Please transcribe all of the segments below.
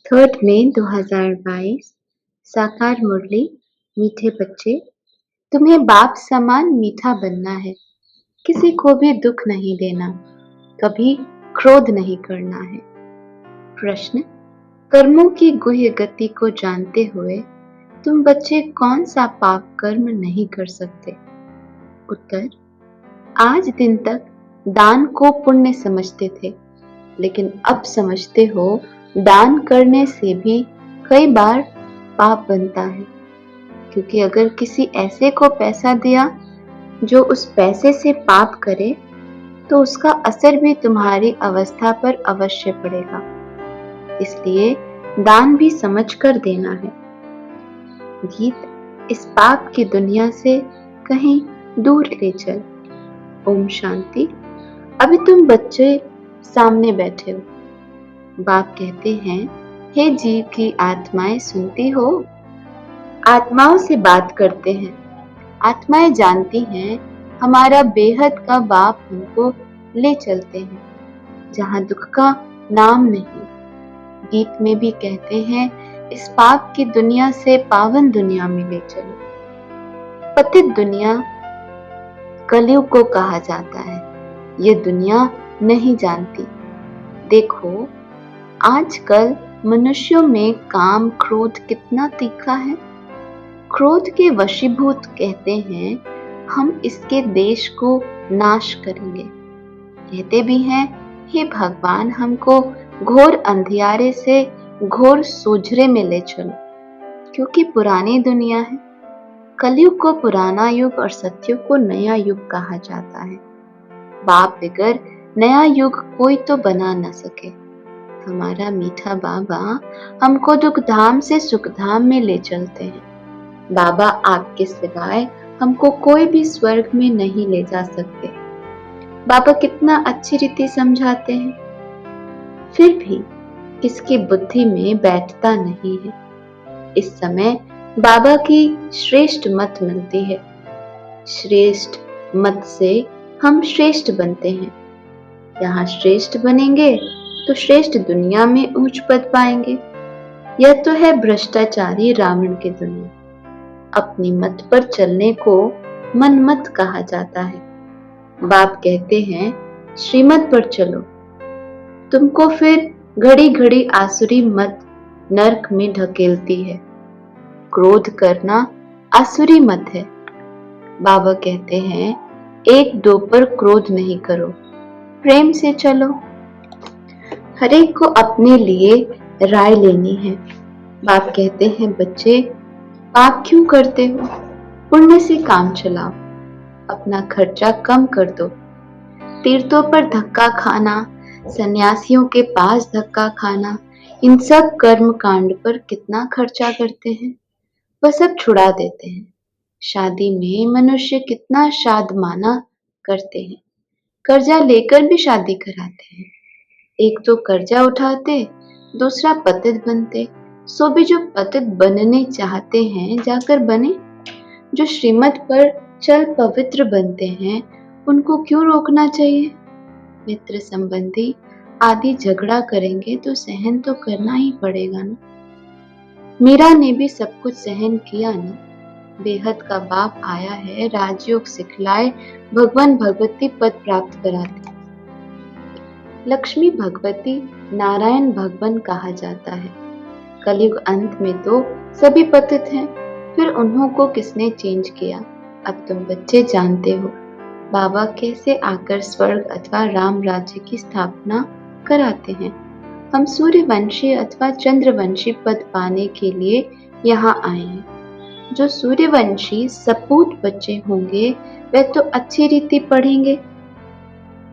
3 मई 2022। साकार मुरली। मीठे बच्चे, तुम्हें बाप समान मीठा बनना है। किसी को भी दुख नहीं देना, कभी क्रोध नहीं करना है। प्रश्न, कर्मों की गुह्य गति को जानते हुए तुम बच्चे कौन सा पाप कर्म नहीं कर सकते? उत्तर, आज दिन तक दान को पुण्य समझते थे, लेकिन अब समझते हो दान करने से भी कई बार पाप बनता है, क्योंकि अगर किसी ऐसे को पैसा दिया जो उस पैसे से पाप करे तो उसका असर भी तुम्हारी अवस्था पर अवश्य पड़ेगा। इसलिए दान भी समझकर देना है। गीत, इस पाप की दुनिया से कहीं दूर ले चल। ओम शांति। अभी तुम बच्चे सामने बैठे हो। बाप कहते हैं, हे जीव की आत्माएं सुनती हो? आत्माओं से बात करते हैं। आत्माएं जानती हैं हमारा बेहद का बाप हमको ले चलते हैं, जहां दुख का नाम नहीं। गीत में भी कहते हैं, इस पाप की दुनिया से पावन दुनिया में ले चलो। पतित दुनिया कलयुग को कहा जाता है। ये दुनिया नहीं जानती। देखो, आजकल मनुष्यों में काम क्रोध कितना तीखा है। क्रोध के वशीभूत कहते हैं, हम इसके देश को नाश करेंगे। कहते भी हैं, हे भगवान, हमको घोर अंधियारे से घोर सोझरे में ले चलो, क्योंकि पुरानी दुनिया है। कलयुग को पुराना युग और सतयुग को नया युग कहा जाता है। बाप बगैर नया युग कोई तो बना न सके। हमारा मीठा बाबा हमको दुख धाम से सुख धाम में ले चलते हैं। बाबा आपके सिवाय हमको कोई भी स्वर्ग में नहीं ले जा सकते। बाबा कितना अच्छी रीति समझाते हैं, फिर भी किसकी बुद्धि में बैठता नहीं है। इस समय बाबा की श्रेष्ठ मत मिलती है। श्रेष्ठ मत से हम श्रेष्ठ बनते हैं। यहाँ श्रेष्ठ बनेंगे तो श्रेष्ठ दुनिया में ऊंच पद पाएंगे। यह तो है भ्रष्टाचारी रावण की दुनिया। अपनी मत पर चलने को मनमत कहा जाता है। बाप कहते हैं, श्रीमत पर चलो। तुमको फिर घड़ी घड़ी आसुरी मत नरक में ढकेलती है। क्रोध करना आसुरी मत है। बाबा कहते हैं, एक दो पर क्रोध नहीं करो, प्रेम से चलो। हरेक को अपने लिए राय लेनी है। बाप कहते हैं, बच्चे पाप क्यों करते हो? पुण्य से काम चलाओ, अपना खर्चा कम कर दो। तीर्थों पर धक्का खाना, सन्यासियों के पास धक्का खाना, इन सब कर्म कांड पर कितना खर्चा करते हैं, वह सब छुड़ा देते हैं। शादी में मनुष्य कितना शादमाना करते हैं, कर्जा लेकर भी शादी कराते हैं। एक तो कर्जा उठाते, दूसरा पतित बनते। सो भी जो पतित बनने चाहते हैं जाकर बने। जो श्रीमत पर चल पवित्र बनते हैं, उनको क्यों रोकना चाहिए? मित्र संबंधी आदि झगड़ा करेंगे तो सहन तो करना ही पड़ेगा ना। मीरा ने भी सब कुछ सहन किया ना। बेहद का बाप आया है, राजयोग सिखलाए, भगवान भगवती पद प्राप्त कराते। लक्ष्मी भगवती नारायण भगवान कहा जाता है। कलयुग अंत में तो सभी पतित हैं, फिर उन्हों को किसने चेंज किया? अब तुम बच्चे जानते हो बाबा कैसे आकर स्वर्ग अथवा राम राज्य की स्थापना कराते हैं। हम सूर्यवंशी अथवा चंद्रवंशी पद पाने के लिए यहाँ आए हैं। जो सूर्यवंशी सपूत बच्चे होंगे वे तो अच्छी रीति पढ़ेंगे।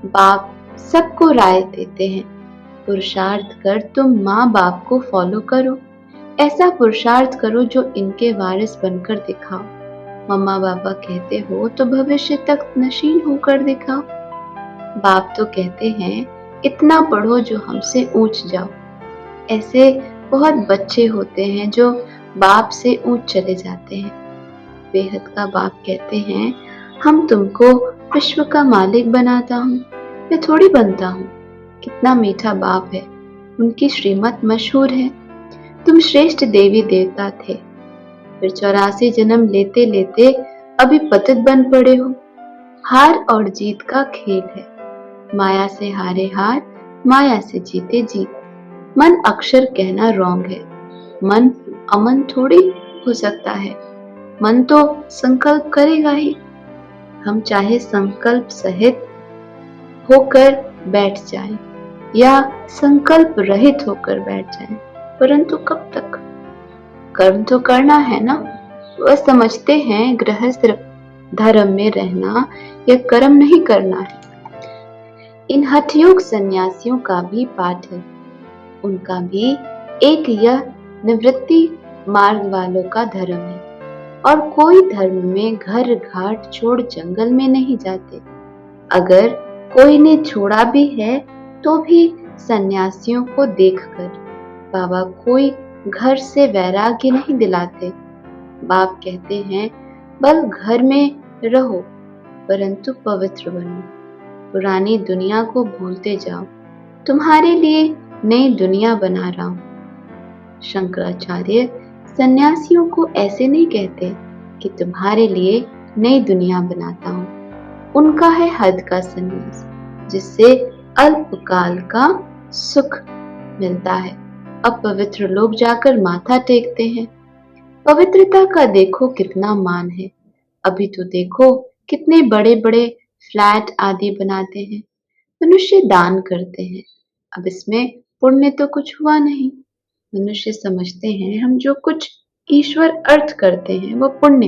बाप सबको राय देते हैं, पुरुषार्थ कर तुम माँ बाप को फॉलो करो। ऐसा पुरुषार्थ करो जो इनके वारिस बनकर दिखाओ। मम्मा पापा कहते हो तो भविष्य तक नशील होकर दिखाओ। बाप तो कहते हैं, इतना पढ़ो जो हमसे ऊंच जाओ। ऐसे बहुत बच्चे होते हैं जो बाप से ऊंच चले जाते हैं। बेहद का बाप कहते हैं, हम तुमको विश्व का मालिक बनाता हूँ, मैं थोड़ी बनता हूँ। कितना मीठा बाप है, उनकी श्रीमत मशहूर है तुम श्रेष्ठ देवी देवता थे, फिर 84 जन्म लेते लेते अभी पतित बन पड़े हो। हार और जीत का खेल है, माया से हारे हार, माया से जीते जीत। मन अक्षर कहना रॉन्ग है, मन अमन थोड़ी हो सकता है। मन तो संकल्प करेगा ही। हम चाहे संकल्प सहित होकर बैठ जाएं या संकल्प रहित होकर बैठ जाएं, परंतु कब तक? कर्म तो करना है ना। वह समझते हैं गृहस्थ धर्म में रहना या कर्म नहीं करना है। इन हठयोग सन्यासियों का भी पाठ है, उनका भी एक यह निवृत्ति मार्ग वालों का धर्म है। और कोई धर्म में घर घाट छोड़ जंगल में नहीं जाते। अगर कोई ने छोड़ा भी है तो भी सन्यासियों को देखकर। बाबा कोई घर से वैराग्य नहीं दिलाते। बाप कहते हैं बल घर में रहो परंतु पवित्र बनो। पुरानी दुनिया को भूलते जाओ, तुम्हारे लिए नई दुनिया बना रहा हूं। शंकराचार्य सन्यासियों को ऐसे नहीं कहते कि तुम्हारे लिए नई दुनिया बनाता हूं। उनका है हद का सन्यास, जिससे अल्पकाल का सुख मिलता है। अब पवित्र लोग जाकर माथा टेकते हैं। पवित्रता का देखो कितना मान है। अभी तो देखो कितने बड़े बड़े फ्लैट आदि बनाते हैं। मनुष्य दान करते हैं। अब इसमें पुण्य तो कुछ हुआ नहीं। मनुष्य समझते हैं हम जो कुछ ईश्वर अर्थ करते हैं वो पुण्य।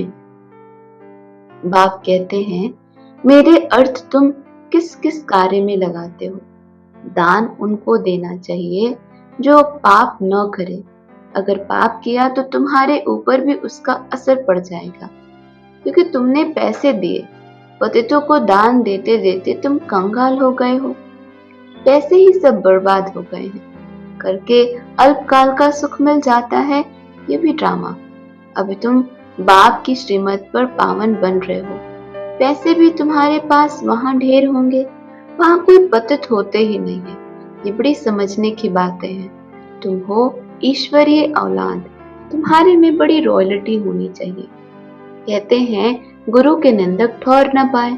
बाप कहते हैं मेरे अर्थ तुम किस किस कार्य में लगाते हो। दान उनको देना चाहिए जो पाप न करे। अगर पाप किया तो तुम्हारे ऊपर भी उसका असर पड़ जाएगा, क्योंकि तुमने पैसे दिए। पतितों को दान देते देते तुम कंगाल हो गए हो। पैसे ही सब बर्बाद हो गए हैं। करके अल्पकाल का सुख मिल जाता है, ये भी ड्रामा। अभी तुम बाप की श्रीमत पर पावन बन रहे हो। पैसे भी तुम्हारे पास वहां ढेर होंगे, वहां कोई पतित होते ही नहीं है। ये बड़ी समझने की बातें हैं। तुम हो ईश्वरीय औलाद, तुम्हारे में बड़ी रॉयल्टी होनी चाहिए। कहते हैं गुरु के निंदक ठौर न पाए।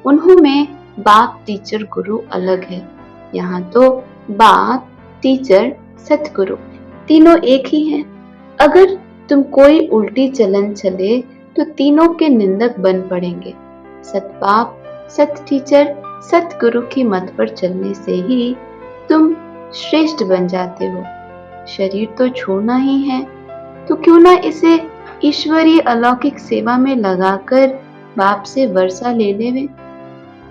उन्हों में बाप टीचर गुरु अलग है। यहाँ तो बाप टीचर सतगुरु तीनों एक ही हैं। अगर तुम कोई उल्टी चलन चले तो तीनों के निंदक बन पड़ेंगे। सत बाप, सत टीचर, सतगुरु की मत पर चलने से ही तुम श्रेष्ठ बन जाते हो। शरीर तो छोड़ना ही है, तो क्यों ना इसे ईश्वरीय अलौकिक सेवा में लगाकर बाप से वर्षा ले लेवे।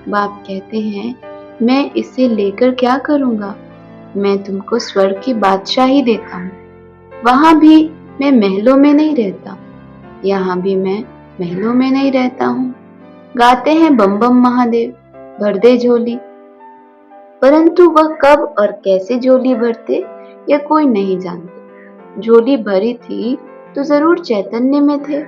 बाप कहते हैं मैं इसे लेकर क्या करूंगा। मैं तुमको स्वर्ग की बादशाही देता हूँ। वहां भी मैं महलों में नहीं रहता, यहाँ भी मैं महलों में नहीं रहता हूँ। गाते हैं बम बम महादेव, भर दे झोली, परंतु वह कब और कैसे झोली भरते यह कोई नहीं जानते। झोली भरी थी तो जरूर चैतन्य में थे।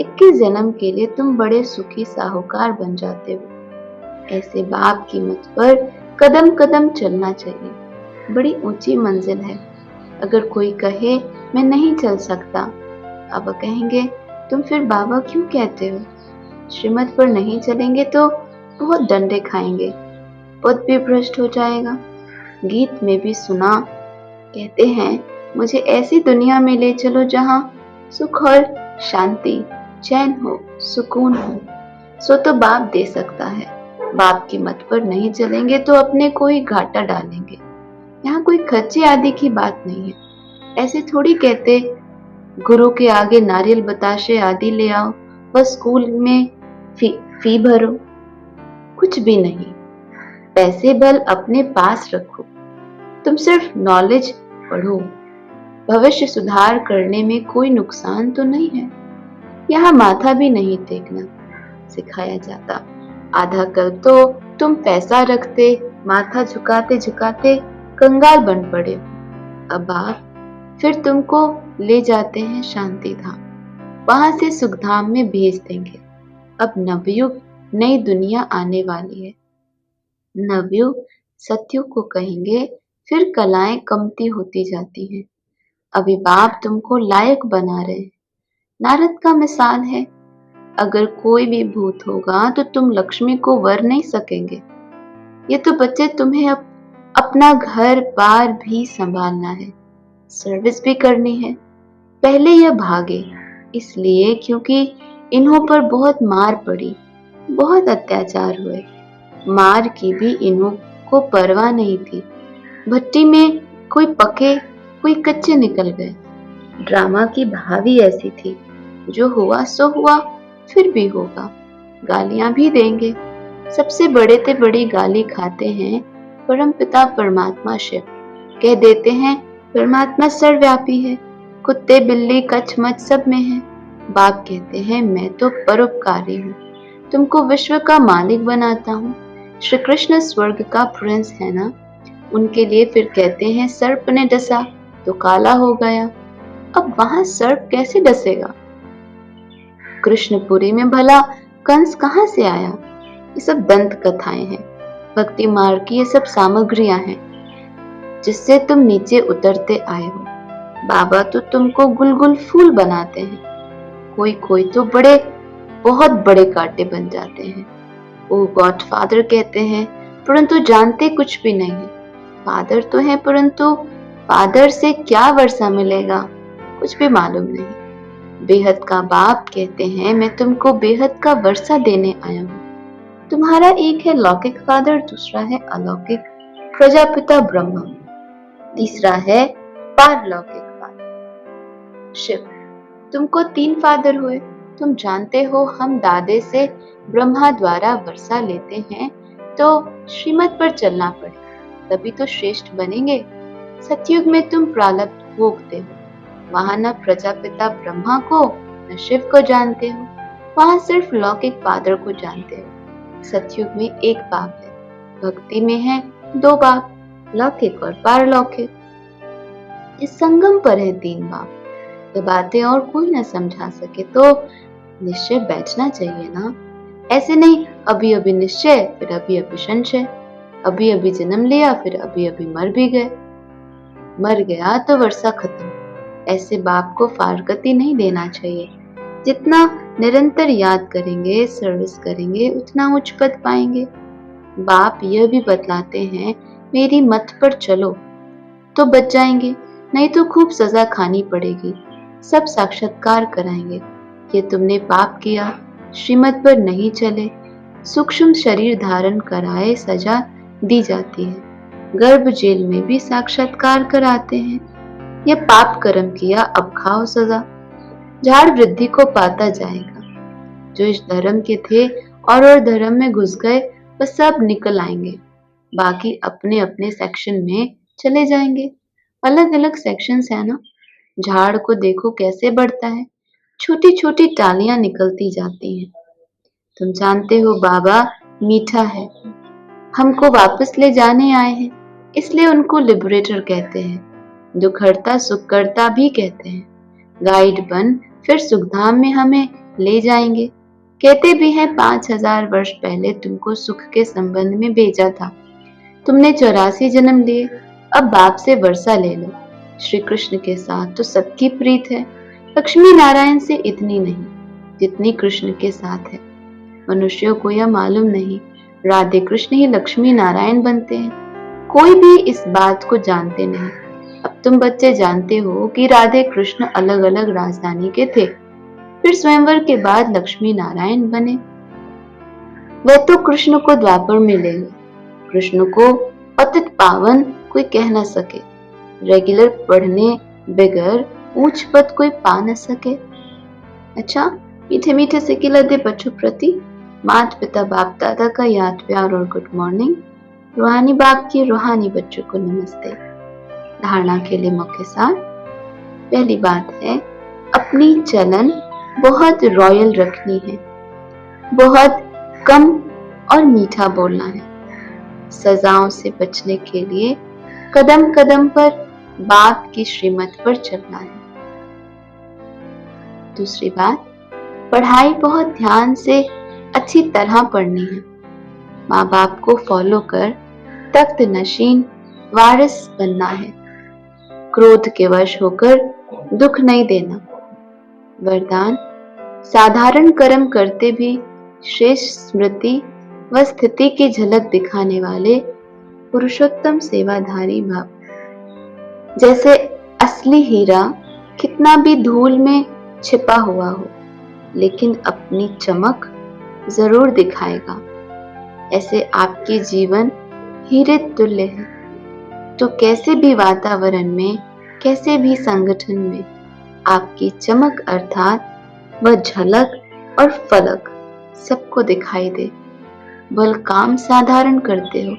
21 जन्म के लिए तुम बड़े सुखी साहूकार बन जाते हो। ऐसे बाप की मत पर कदम कदम चलना चाहिए। बड़ी ऊंची मंजिल है। अगर कोई कहे मैं नहीं चल सकता, अब कहेंगे तुम फिर बाबा क्यों कहते हो। श्रीमत पर नहीं चलेंगे तो बहुत डंडे खाएंगे, पद भी भ्रष्ट हो जाएगा। गीत में भी सुना, कहते हैं मुझे ऐसी दुनिया में ले चलो जहां सुख और शांति, चैन हो, सुकून हो। सो तो बाप दे सकता है। बाप की मत पर नहीं चलेंगे तो अपने को ही घाटा डालेंगे। यहाँ कोई खर्चे आदि की बात नहीं है। ऐसे थोड़ी कहते गुरु के आगे नारियल बताशे आदि ले आओ, बस स्कूल में फी भरो। कुछ भी नहीं। पैसे बल अपने पास रखो। तुम सिर्फ नॉलेज पढ़ो। भविष्य सुधार करने में कोई नुकसान तो नहीं है। यहाँ माथा भी नहीं टेकना सिखाया जाता। आधा कल तो तुम पैसा रखते, माथा झुकाते झुकाते कंगाल बन पड़े। अब आप फिर तुमको ले जाते हैं शांति धाम, वहां से सुखधाम में भेज देंगे। अब नवयुग, नई दुनिया आने वाली है। नवयुग सत्युग को कहेंगे, फिर कलाएं कमती होती जाती हैं। अभी बाप तुमको लायक बना रहे। नारद का मिसाल है, अगर कोई भी भूत होगा तो तुम लक्ष्मी को वर नहीं सकेंगे। ये तो बच्चे तुम्हें अपना घर बार भी संभालना है, सर्विस भी करनी है। पहले यह भागे इसलिए क्योंकि इन्हों पर बहुत मार पड़ी, बहुत अत्याचार हुए। मार की भी इन्हों को परवाह नहीं थी। भट्टी में कोई पके कोई कच्चे निकल गए। ड्रामा की भावी ऐसी थी, जो हुआ सो हुआ, फिर भी होगा। गालियां भी देंगे। सबसे बड़े से बड़ी गाली खाते हैं परम पिता परमात्मा शिव। कह देते हैं परमात्मा सर्वव्यापी है, कुत्ते बिल्ली कछ मच सब में है। बाप कहते हैं मैं तो परोपकारी हूँ, तुमको विश्व का मालिक बनाता हूँ। श्री कृष्ण स्वर्ग का प्रिंस है ना, उनके लिए फिर कहते हैं सर्प ने डसा तो काला हो गया। अब वहां सर्प कैसे डसेगा? कृष्णपुरी में भला कंस कहाँ से आया? ये सब दंत कथाएं हैं, भक्ति मार्ग की ये सब सामग्रियां हैं जिससे तुम नीचे उतरते आए हो। बाबा तो तुमको गुलगुल फूल बनाते हैं, कोई कोई तो बड़े बहुत बड़े कांटे बन जाते हैं। वो गॉडफादर कहते हैं परंतु जानते कुछ भी नहीं। फादर तो है परंतु फादर से क्या वर्षा मिलेगा, कुछ भी मालूम नहीं। बेहद का बाप कहते हैं मैं तुमको बेहद का वर्षा देने आया हूँ। तुम्हारा एक है लौकिक फादर, दूसरा है अलौकिक प्रजापिता ब्रह्मा, तीसरा है पारलौकिक फादर शिव। तुमको 3 फादर हुए। तुम जानते हो हम दादे से ब्रह्मा द्वारा वर्षा लेते हैं तो श्रीमत पर चलना पड़े, तभी तो श्रेष्ठ बनेंगे। सतयुग में तुम प्रारब्ध भोगते हो, वहां न प्रजापिता ब्रह्मा को न शिव को जानते हो, वहां सिर्फ लौकिक फादर को जानते हो। सतयुग में एक बाप है, भक्ति में है 2 बाप, लौकिक और पारलौकिक। इस संगम पर है 3 बाप। ये बातें और कोई न समझा सके तो निश्चय बैठना चाहिए ना। ऐसे नहीं अभी अभी निश्चय फिर अभी अभी संशय, अभी अभी जन्म लिया फिर अभी अभी मर भी गए। मर गया तो वर्षा खत्म। ऐसे बाप को फारकती नहीं देना चाहिए। जितना निरंतर याद करेंगे सर्विस करेंगे उतना उच्च पद पाएंगे। बाप यह भी बतलाते हैं मेरी मत पर चलो तो बच जाएंगे, नहीं तो खूब सजा खानी पड़ेगी। सब साक्षात्कार कराएंगे, ये तुमने पाप किया, श्रीमत पर नहीं चले, सूक्ष्म शरीर धारण कराए सजा दी जाती है। गर्भ जेल में भी साक्षात्कार कराते हैं। ये पाप कर्म किया अब खाओ सजा। झाड़ वृद्धि को पाता जाएगा। जो इस धर्म के थे और धर्म में घुस गए वह सब निकल आएंगे, बाकी अपने अपने सेक्शन में चले जाएंगे। अलग अलग सेक्शंस है ना। झाड़ को देखो कैसे बढ़ता है, छोटी छोटी टालियां निकलती जाती हैं। तुम जानते हो बाबा मीठा है, हमको वापस ले जाने आए हैं, इसलिए उनको लिबरेटर कहते हैं। दुखहर्ता सुखकर्ता भी कहते हैं। गाइड बन फिर सुखधाम में हमें ले जाएंगे। कहते भी हैं 5000 वर्ष पहले तुमको सुख के संबंध में भेजा था। तुमने 84 जन्म लिए, अब बाप से वर्षा ले लो। श्री कृष्ण के साथ तो सबकी प्रीत है, लक्ष्मी नारायण से इतनी नहीं जितनी कृष्ण के साथ है। मनुष्यों को यह मालूम नहीं, राधे कृष्ण ही लक्ष्मी नारायण बनते हैं। कोई भी इस बात को जानते नहीं। अब तुम बच्चे जानते हो कि राधे कृष्ण अलग अलग राजधानी के थे, फिर स्वयंवर के बाद लक्ष्मी नारायण बने। वह तो कृष्ण को द्वापर में ले गए। कृष्ण को पतित पावन कोई कह न सके, रेगुलर पढ़ने बगैर ऊंच पद कोई पा न सके। अच्छा, मीठे मीठे से खिला दे बच्चों प्रति माता पिता बाप दादा का याद प्यार और गुड मॉर्निंग। रूहानी बाप की रूहानी बच्चों को नमस्ते। धारणा के लिए मुख्य सार। पहली बात है अपनी चलन बहुत रॉयल रखनी है, बहुत कम और मीठा बोलना है। सजाओं से बचने के लिए कदम कदम पर बाप की श्रीमत पर चलना है। दूसरी बात, पढ़ाई बहुत ध्यान से अच्छी तरह पढ़नी है। माँ बाप को फॉलो कर तख्त नशीन वारिस बनना है। क्रोध के वश होकर दुख नहीं देना। वरदान, साधारण कर्म करते भी श्रेष्ठ स्मृति व स्थिति की झलक दिखाने वाले पुरुषोत्तम सेवाधारी भाव। जैसे असली हीरा कितना भी धूल में छिपा हुआ हो, लेकिन अपनी चमक जरूर दिखाएगा। ऐसे आपके जीवन हीरे तुल्य है। तो कैसे भी वातावरण में, कैसे भी संगठन में आपकी चमक अर्थात वह झलक और फलक सबको दिखाई दे। भल काम साधारण करते हो,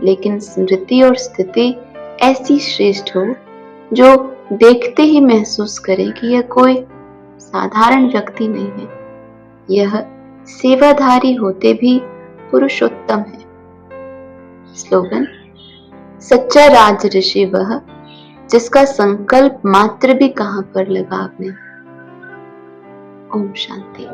लेकिन स्मृति और स्थिति ऐसी श्रेष्ठ हो जो देखते ही महसूस करे कि यह कोई साधारण व्यक्ति नहीं है, यह सेवाधारी होते भी पुरुषोत्तम है। स्लोगन, सच्चा राज ऋषि वह जिसका संकल्प मात्र भी कहां पर लगा आपने। ओम शांति।